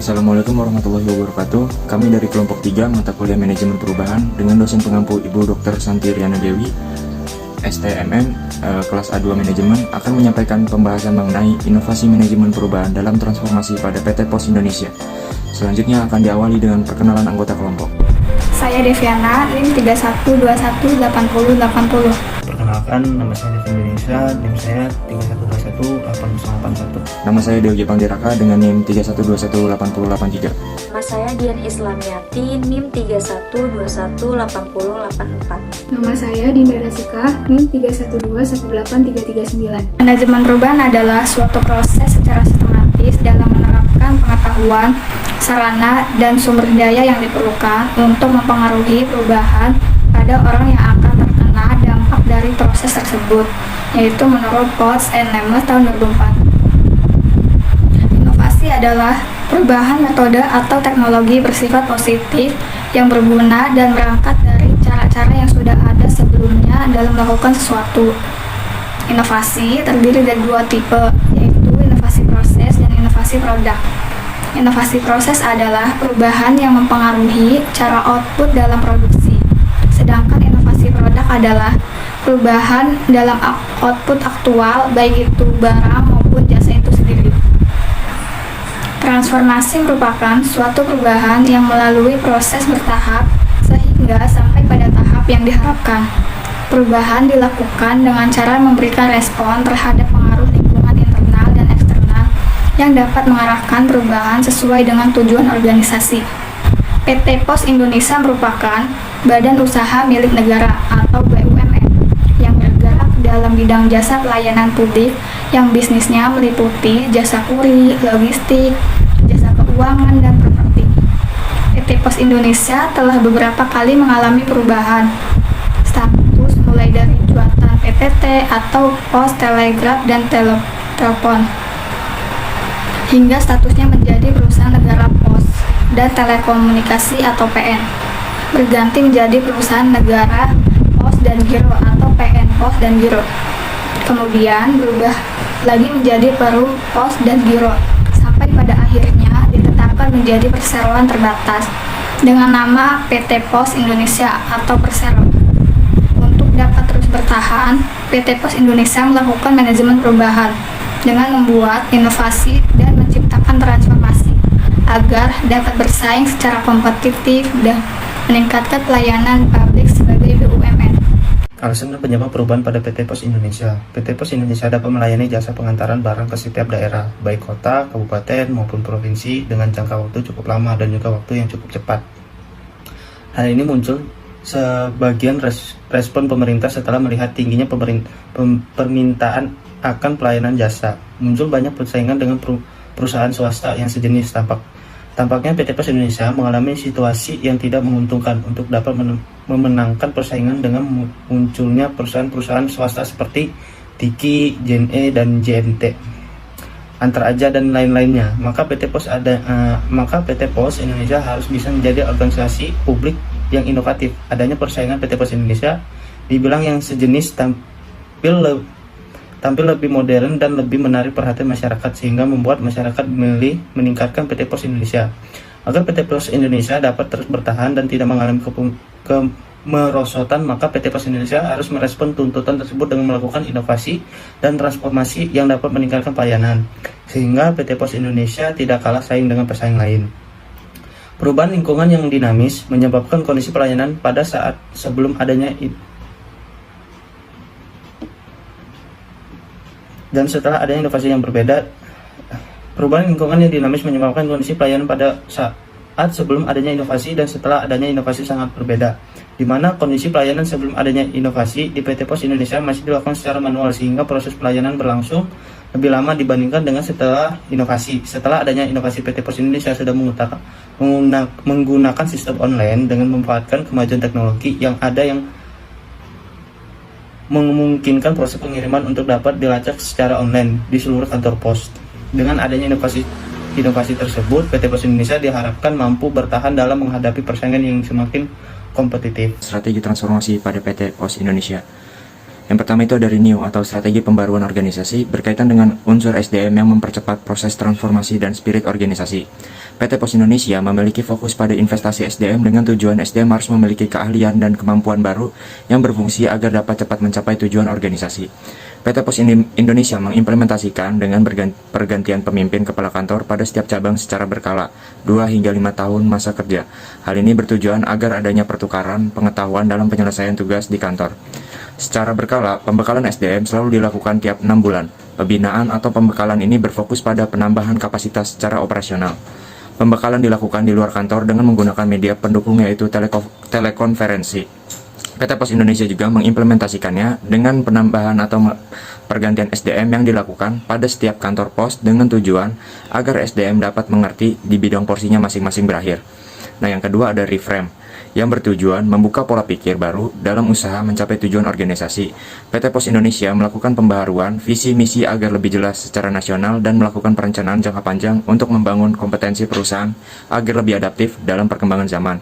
Assalamualaikum warahmatullahi wabarakatuh. Kami dari kelompok 3 mata kuliah manajemen perubahan dengan dosen pengampu Ibu Dr. Santi Riana Dewi, STMM, kelas A2 manajemen, akan menyampaikan pembahasan mengenai inovasi manajemen perubahan dalam transformasi pada PT Pos Indonesia. Selanjutnya akan diawali dengan perkenalan anggota kelompok. Saya Deviana, NIM 31218080. Perkenalkan, nama saya Devi Indonesia, NIM saya 31218081. Nama saya Dewi Jepang Diraka dengan NIM 31218083. Nama saya Dian Islamiati, NIM 31218084. Nama saya Dinda Rasika, NIM 31218339. Manajemen perubahan adalah suatu proses secara sistematis dalam menerapkan pengetahuan, sarana, dan sumber daya yang diperlukan untuk mempengaruhi perubahan pada orang yang akan terkena dampak dari proses tersebut, yaitu menurut Potts and Lemos tahun 2004. Inovasi adalah perubahan metode atau teknologi bersifat positif yang berguna dan berangkat dari cara-cara yang sudah ada sebelumnya dalam melakukan sesuatu. Inovasi terdiri dari dua tipe, yaitu inovasi proses dan inovasi produk. Inovasi proses adalah perubahan yang mempengaruhi cara output dalam produksi, sedangkan inovasi produk adalah perubahan dalam output aktual, baik itu barang maupun jasa itu sendiri. Transformasi merupakan suatu perubahan yang melalui proses bertahap sehingga sampai pada tahap yang diharapkan. Perubahan dilakukan dengan cara memberikan respon terhadap pengaruh lingkungan internal dan eksternal yang dapat mengarahkan perubahan sesuai dengan tujuan organisasi. PT Pos Indonesia merupakan badan usaha milik negara atau BUMN yang bergerak dalam bidang jasa pelayanan publik yang bisnisnya meliputi jasa kurir, logistik, jasa keuangan, dan properti. PT Pos Indonesia telah beberapa kali mengalami perubahan status mulai dari jabatan PTT atau pos, telegraf, dan telepon hingga statusnya menjadi perusahaan negara pos dan telekomunikasi atau PN, berganti menjadi perusahaan negara pos dan giro atau PN pos dan giro, kemudian berubah lagi menjadi perum pos dan giro, sampai pada akhirnya ditetapkan menjadi perseroan terbatas dengan nama PT Pos Indonesia atau Persero. Untuk dapat terus bertahan, PT Pos Indonesia melakukan manajemen perubahan dengan membuat inovasi dan menciptakan transformasi agar dapat bersaing secara kompetitif dan meningkatkan pelayanan publik sebagai BUMN. Alasan dan penyebab perubahan pada PT Pos Indonesia. PT Pos Indonesia dapat melayani jasa pengantaran barang ke setiap daerah, baik kota, kabupaten, maupun provinsi dengan jangka waktu cukup lama dan juga waktu yang cukup cepat. Hal ini muncul sebagian respon pemerintah setelah melihat tingginya permintaan akan pelayanan jasa. Muncul banyak persaingan dengan perusahaan swasta yang sejenis. Tampaknya PT Pos Indonesia mengalami situasi yang tidak menguntungkan untuk dapat memenangkan persaingan dengan munculnya perusahaan-perusahaan swasta seperti Tiki, JNE, dan JNT, Antar Aja, dan lain-lainnya. Maka PT Pos Indonesia harus bisa menjadi organisasi publik yang inovatif. Adanya persaingan PT Pos Indonesia dibilang yang sejenis tampil lebih modern dan lebih menarik perhatian masyarakat, sehingga membuat masyarakat memilih meningkatkan PT Pos Indonesia. Agar PT Pos Indonesia dapat terus bertahan dan tidak mengalami kemerosotan, maka PT Pos Indonesia harus merespon tuntutan tersebut dengan melakukan inovasi dan transformasi yang dapat meningkatkan pelayanan, sehingga PT Pos Indonesia tidak kalah saing dengan pesaing lain. Perubahan lingkungan yang dinamis menyebabkan kondisi pelayanan pada saat sebelum adanya dan setelah adanya inovasi yang berbeda. Perubahan lingkungan yang dinamis menyebabkan kondisi pelayanan pada saat sebelum adanya inovasi dan setelah adanya inovasi sangat berbeda, di mana kondisi pelayanan sebelum adanya inovasi di PT Pos Indonesia masih dilakukan secara manual, sehingga proses pelayanan berlangsung lebih lama dibandingkan dengan setelah inovasi. Setelah adanya inovasi, PT Pos Indonesia sudah menggunakan sistem online dengan memanfaatkan kemajuan teknologi yang ada yang memungkinkan proses pengiriman untuk dapat dilacak secara online di seluruh kantor pos. Dengan adanya inovasi tersebut, PT Pos Indonesia diharapkan mampu bertahan dalam menghadapi persaingan yang semakin kompetitif. Strategi transformasi pada PT Pos Indonesia. Yang pertama itu dari NEW atau strategi pembaruan organisasi berkaitan dengan unsur SDM yang mempercepat proses transformasi dan spirit organisasi. PT Pos Indonesia memiliki fokus pada investasi SDM dengan tujuan SDM harus memiliki keahlian dan kemampuan baru yang berfungsi agar dapat cepat mencapai tujuan organisasi. PT Pos Indonesia mengimplementasikan dengan pergantian pemimpin kepala kantor pada setiap cabang secara berkala, 2 hingga 5 tahun masa kerja. Hal ini bertujuan agar adanya pertukaran pengetahuan dalam penyelesaian tugas di kantor. Secara berkala, pembekalan SDM selalu dilakukan tiap 6 bulan. Pembinaan atau pembekalan ini berfokus pada penambahan kapasitas secara operasional. Pembekalan dilakukan di luar kantor dengan menggunakan media pendukung yaitu telekonferensi. PT Pos Indonesia juga mengimplementasikannya dengan penambahan atau pergantian SDM yang dilakukan pada setiap kantor pos dengan tujuan agar SDM dapat mengerti di bidang porsinya masing-masing berakhir. Nah, yang kedua ada reframe, yang bertujuan membuka pola pikir baru dalam usaha mencapai tujuan organisasi. PT Pos Indonesia melakukan pembaharuan visi misi agar lebih jelas secara nasional dan melakukan perencanaan jangka panjang untuk membangun kompetensi perusahaan agar lebih adaptif dalam perkembangan zaman.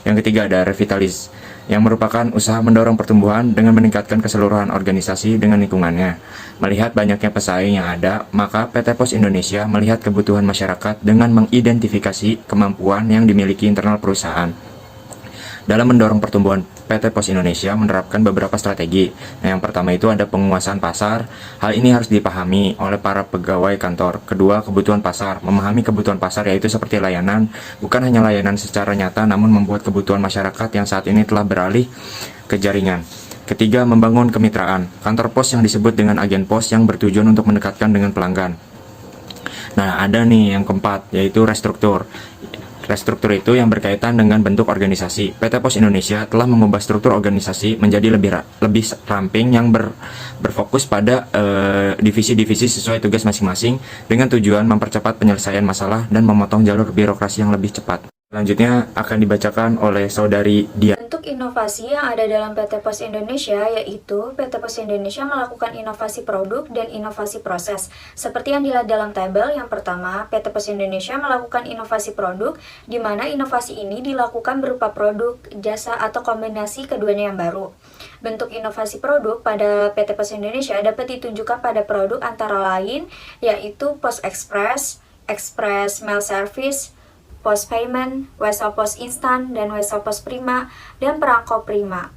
Yang ketiga ada revitalis, yang merupakan usaha mendorong pertumbuhan dengan meningkatkan keseluruhan organisasi dengan lingkungannya. Melihat banyaknya pesaing yang ada, maka PT Pos Indonesia melihat kebutuhan masyarakat dengan mengidentifikasi kemampuan yang dimiliki internal perusahaan. Dalam mendorong pertumbuhan, PT Pos Indonesia menerapkan beberapa strategi. Nah, yang pertama itu ada penguasaan pasar. Hal ini harus dipahami oleh para pegawai kantor. Kedua, kebutuhan pasar. Memahami kebutuhan pasar yaitu seperti layanan, bukan hanya layanan secara nyata, namun membuat kebutuhan masyarakat yang saat ini telah beralih ke jaringan. Ketiga, membangun kemitraan. Kantor pos yang disebut dengan agen pos yang bertujuan untuk mendekatkan dengan pelanggan. Nah, ada nih yang keempat, yaitu restruktur. Restruktur itu yang berkaitan dengan bentuk organisasi. PT Pos Indonesia telah mengubah struktur organisasi menjadi lebih ramping yang berfokus pada divisi-divisi sesuai tugas masing-masing dengan tujuan mempercepat penyelesaian masalah dan memotong jalur birokrasi yang lebih cepat. Selanjutnya akan dibacakan oleh Saudari Dia. Bentuk inovasi yang ada dalam PT Pos Indonesia yaitu PT Pos Indonesia melakukan inovasi produk dan inovasi proses. Seperti yang dilihat dalam tabel, yang pertama, PT Pos Indonesia melakukan inovasi produk, di mana inovasi ini dilakukan berupa produk, jasa, atau kombinasi keduanya yang baru. Bentuk inovasi produk pada PT Pos Indonesia dapat ditunjukkan pada produk antara lain yaitu Pos Express, Express Mail Service, Pos Payment, Wesel Pos Instan, dan Wesel Pos Prima, dan Perangko Prima.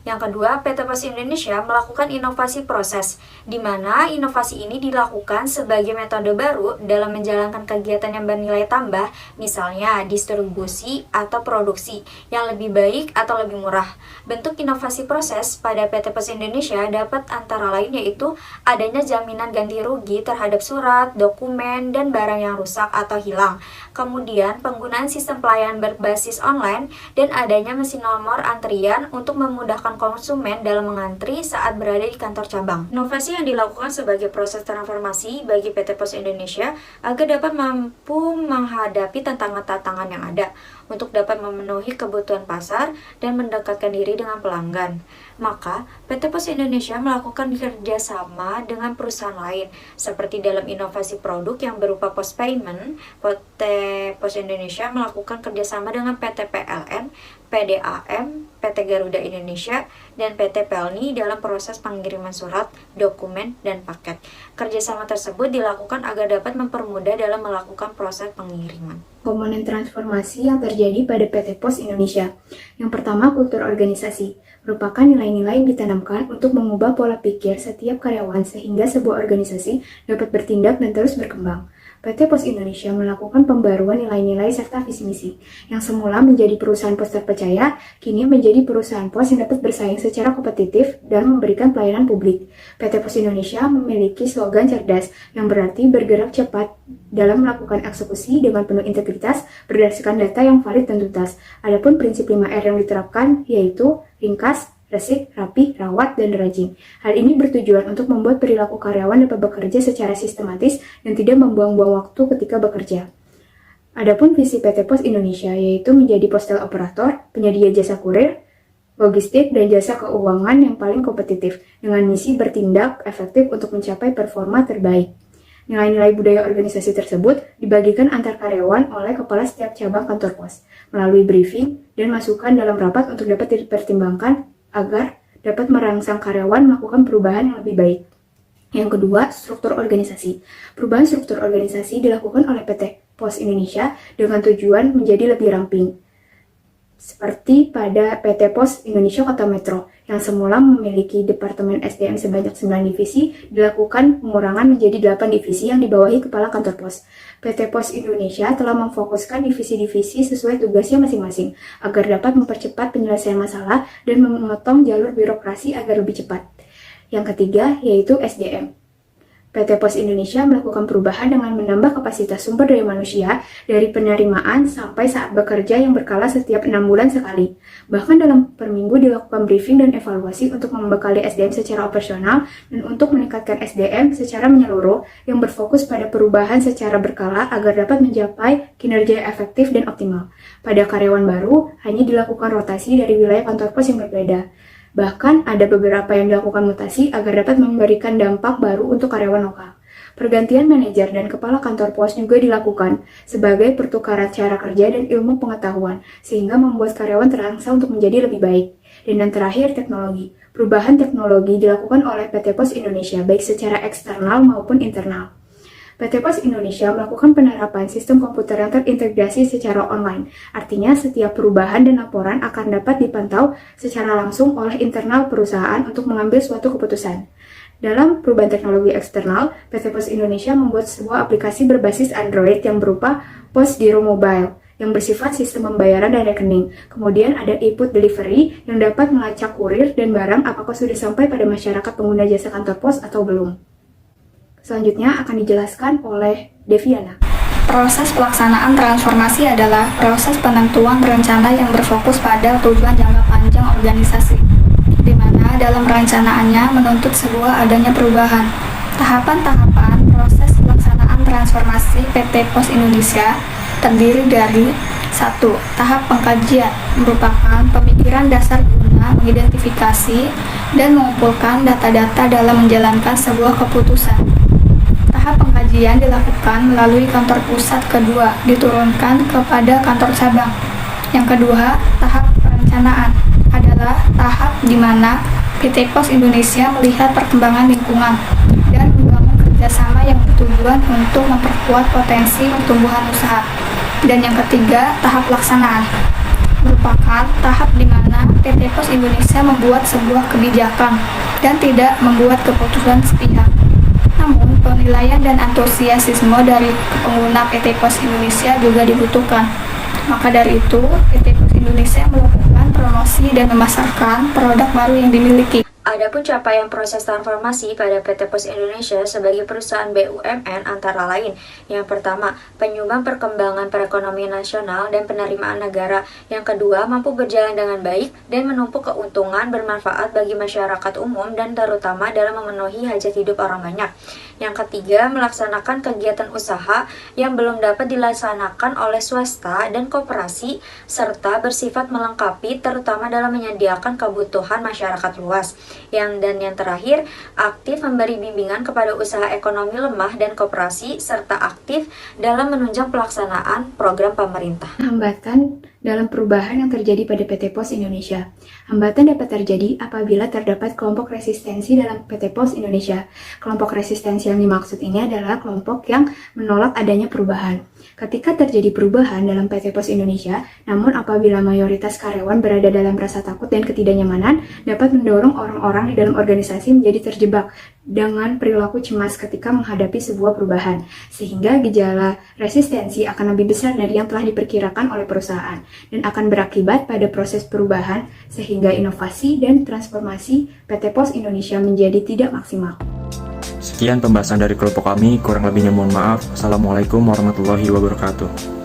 Yang kedua, PT Pos Indonesia melakukan inovasi proses, di mana inovasi ini dilakukan sebagai metode baru dalam menjalankan kegiatan yang bernilai tambah, misalnya distribusi atau produksi yang lebih baik atau lebih murah. Bentuk inovasi proses pada PT Pos Indonesia dapat antara lain yaitu adanya jaminan ganti rugi terhadap surat, dokumen, dan barang yang rusak atau hilang. Kemudian, penggunaan sistem pelayanan berbasis online dan adanya mesin nomor antrian untuk memudahkan konsumen dalam mengantri saat berada di kantor cabang. Inovasi yang dilakukan sebagai proses transformasi bagi PT Pos Indonesia agar dapat mampu menghadapi tantangan-tantangan yang ada untuk dapat memenuhi kebutuhan pasar dan mendekatkan diri dengan pelanggan. Maka, PT Pos Indonesia melakukan kerjasama dengan perusahaan lain, seperti dalam inovasi produk yang berupa Pos Payment. PT Pos Indonesia melakukan kerjasama dengan PT PLN, PDAM, PT Garuda Indonesia, dan PT Pelni dalam proses pengiriman surat, dokumen, dan paket. Kerjasama tersebut dilakukan agar dapat mempermudah dalam melakukan proses pengiriman. Komponen transformasi yang terjadi pada PT Pos Indonesia. Yang pertama, kultur organisasi. Merupakan nilai-nilai yang ditanamkan untuk mengubah pola pikir setiap karyawan sehingga sebuah organisasi dapat bertindak dan terus berkembang. PT Pos Indonesia melakukan pembaruan nilai-nilai serta visi misi, yang semula menjadi perusahaan pos terpercaya, kini menjadi perusahaan pos yang dapat bersaing secara kompetitif dan memberikan pelayanan publik. PT Pos Indonesia memiliki slogan cerdas, yang berarti bergerak cepat dalam melakukan eksekusi dengan penuh integritas berdasarkan data yang valid dan tuntas. Adapun prinsip 5R yang diterapkan yaitu ringkas, resik, rapi, rawat, dan rajin. Hal ini bertujuan untuk membuat perilaku karyawan dapat bekerja secara sistematis dan tidak membuang-buang waktu ketika bekerja. Adapun visi PT Pos Indonesia yaitu menjadi postal operator, penyedia jasa kurir, logistik, dan jasa keuangan yang paling kompetitif dengan misi bertindak efektif untuk mencapai performa terbaik. Nilai-nilai budaya organisasi tersebut dibagikan antar karyawan oleh kepala setiap cabang kantor pos melalui briefing dan masukan dalam rapat untuk dapat dipertimbangkan agar dapat merangsang karyawan melakukan perubahan yang lebih baik. Yang kedua, struktur organisasi. Perubahan struktur organisasi dilakukan oleh PT Pos Indonesia dengan tujuan menjadi lebih ramping. Seperti pada PT Pos Indonesia Kota Metro, yang semula memiliki Departemen SDM sebanyak 9 divisi, dilakukan pengurangan menjadi 8 divisi yang dibawahi Kepala Kantor Pos. PT Pos Indonesia telah memfokuskan divisi-divisi sesuai tugasnya masing-masing, agar dapat mempercepat penyelesaian masalah dan memotong jalur birokrasi agar lebih cepat. Yang ketiga, yaitu SDM. PT Pos Indonesia melakukan perubahan dengan menambah kapasitas sumber daya manusia dari penerimaan sampai saat bekerja yang berkala setiap 6 bulan sekali. Bahkan dalam per minggu dilakukan briefing dan evaluasi untuk membekali SDM secara operasional dan untuk meningkatkan SDM secara menyeluruh yang berfokus pada perubahan secara berkala agar dapat mencapai kinerja yang efektif dan optimal. Pada karyawan baru, hanya dilakukan rotasi dari wilayah kantor pos yang berbeda. Bahkan ada beberapa yang dilakukan mutasi agar dapat memberikan dampak baru untuk karyawan lokal. Pergantian manajer dan kepala kantor pos juga dilakukan sebagai pertukaran cara kerja dan ilmu pengetahuan, sehingga membuat karyawan terangsang untuk menjadi lebih baik. Dan yang terakhir, teknologi. Perubahan teknologi dilakukan oleh PT Pos Indonesia, baik secara eksternal maupun internal. PT Pos Indonesia melakukan penerapan sistem komputer yang terintegrasi secara online. Artinya, setiap perubahan dan laporan akan dapat dipantau secara langsung oleh internal perusahaan untuk mengambil suatu keputusan. Dalam perubahan teknologi eksternal, PT Pos Indonesia membuat sebuah aplikasi berbasis Android yang berupa Pos Giro Mobile yang bersifat sistem pembayaran dan rekening. Kemudian ada e-put delivery yang dapat melacak kurir dan barang apakah sudah sampai pada masyarakat pengguna jasa kantor pos atau belum. Selanjutnya akan dijelaskan oleh Deviana. Proses pelaksanaan transformasi adalah proses penentuan rencana yang berfokus pada tujuan jangka panjang organisasi, di mana dalam perencanaannya menuntut sebuah adanya perubahan. Tahapan-tahapan proses pelaksanaan transformasi PT Pos Indonesia terdiri dari 1. Tahap pengkajian merupakan pemikiran dasar guna mengidentifikasi dan mengumpulkan data-data dalam menjalankan sebuah keputusan. Tahap pengkajian dilakukan melalui kantor pusat, kedua diturunkan kepada kantor cabang. Yang kedua, tahap perencanaan adalah tahap di mana PT Pos Indonesia melihat perkembangan lingkungan dan membangun kerjasama yang bertujuan untuk memperkuat potensi pertumbuhan usaha. Dan yang ketiga, tahap pelaksanaan merupakan tahap di mana PT Pos Indonesia membuat sebuah kebijakan dan tidak membuat keputusan sepihak. Namun, penilaian dan antusiasme dari pengguna PT Pos Indonesia juga dibutuhkan. Maka dari itu, PT Pos Indonesia melakukan promosi dan memasarkan produk baru yang dimiliki. Adapun capaian proses transformasi pada PT Pos Indonesia sebagai perusahaan BUMN antara lain, yang pertama, penyumbang perkembangan perekonomian nasional dan penerimaan negara. Yang kedua, mampu berjalan dengan baik dan menumpuk keuntungan bermanfaat bagi masyarakat umum dan terutama dalam memenuhi hajat hidup orang banyak. Yang ketiga, melaksanakan kegiatan usaha yang belum dapat dilaksanakan oleh swasta dan koperasi serta bersifat melengkapi terutama dalam menyediakan kebutuhan masyarakat luas. Yang terakhir, aktif memberi bimbingan kepada usaha ekonomi lemah dan koperasi serta aktif dalam menunjang pelaksanaan program pemerintah. Hambatan dalam perubahan yang terjadi pada PT Pos Indonesia. Hambatan dapat terjadi apabila terdapat kelompok resistensi dalam PT Pos Indonesia. Kelompok resistensi yang dimaksud ini adalah kelompok yang menolak adanya perubahan. Ketika terjadi perubahan dalam PT Pos Indonesia, namun apabila mayoritas karyawan berada dalam rasa takut dan ketidaknyamanan, dapat mendorong orang-orang di dalam organisasi menjadi terjebak dengan perilaku cemas ketika menghadapi sebuah perubahan, sehingga gejala resistensi akan lebih besar dari yang telah diperkirakan oleh perusahaan, dan akan berakibat pada proses perubahan, sehingga inovasi dan transformasi PT Pos Indonesia menjadi tidak maksimal. Sekian pembahasan dari kelompok kami, kurang lebihnya mohon maaf. Assalamualaikum warahmatullahi wabarakatuh.